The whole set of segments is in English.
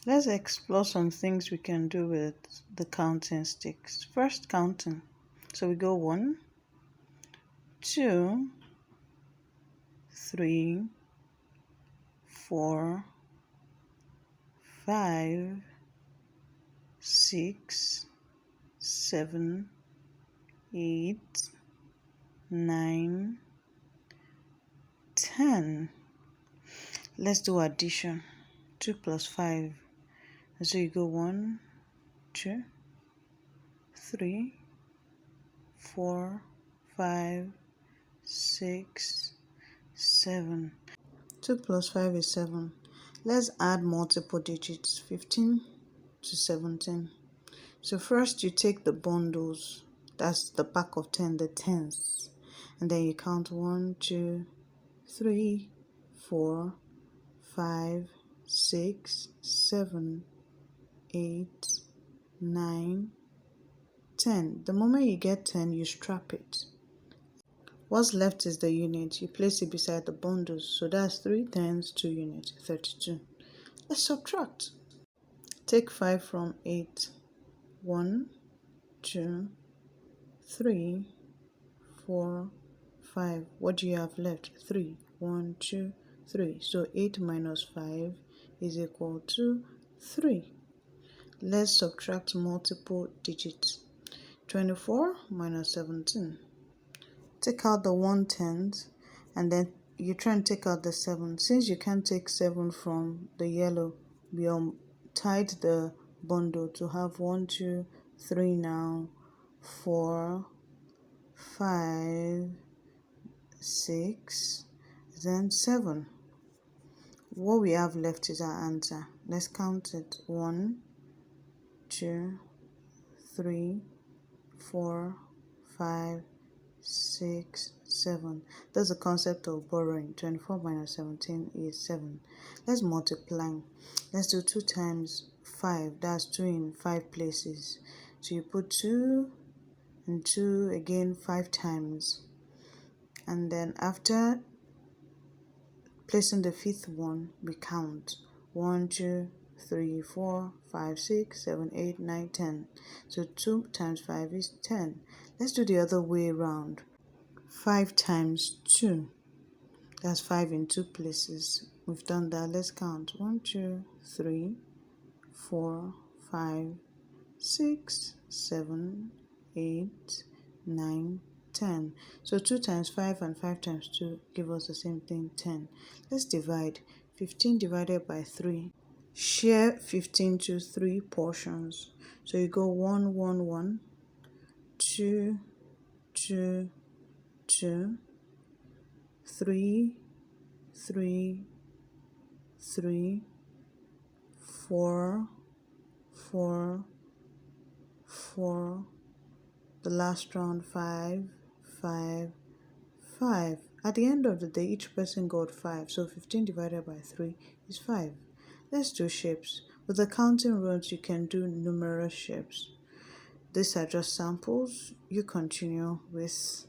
Let's explore some things we can do with the counting sticks. First, counting. So we go 1, 2, 3, 4, 5, 6, 7, 8, 9, 10. Let's do addition. 2 plus 5. So you go 1, 2, 3, 4, 5, 6, 7. 2 plus 5 is 7. Let's add multiple digits, 15 to 17. So first you take the bundles, that's the pack of 10, the tens, and then you count 1, 2, 3, 4, 5, 6, 7, 8, 9, 10. The moment you get 10, you strap it. What's left is the unit. You place it beside the bundles. So that's 3 tens, 2 units, 32. Let's subtract. Take 5 from 8. 1, 2, 3, 4, 5. What do you have left? 3. 1, 2, 3. So 8 minus 5 is equal to 3. Let's subtract multiple digits. 24 minus 17. Take out the 1/10 and then you try and take out the 7. Since you can't take 7 from the yellow, we untied the bundle to have 1, 2, 3 now, 4, 5, 6, then 7. What we have left is our answer. Let's count it. 1, 2, 3, 4, 5, 6, 7. That's the concept of borrowing. 24 minus 17 is 7. Let's multiply. Let's do 2 times 5. That's 2 in 5 places. So you put 2 and 2 again 5 times. And then after placing the fifth one, we count. 1, 2, 3, 4, 5, 6, 7, 8, 9, 10. So 2 times 5 is 10. Let's do the other way around. 5 times 2. That's 5 in 2 places. We've done that. Let's count. 1, 2, 3, 4, 5, 6, 7, 8, 9, 10. So 2 times 5 and 5 times 2 give us the same thing, 10. Let's divide. 15 divided by 3. Share 15 to 3 portions. So you go 1, 1, 1, 2, 2, 2, 3, 3, 3, 4, 4, 4. The last round 5, 5, 5. At the end of the day, each person got 5. So 15 divided by 3 is 5. Let's do shapes. With the counting rods, you can do numerous shapes. These are just samples. You continue with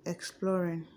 exploring.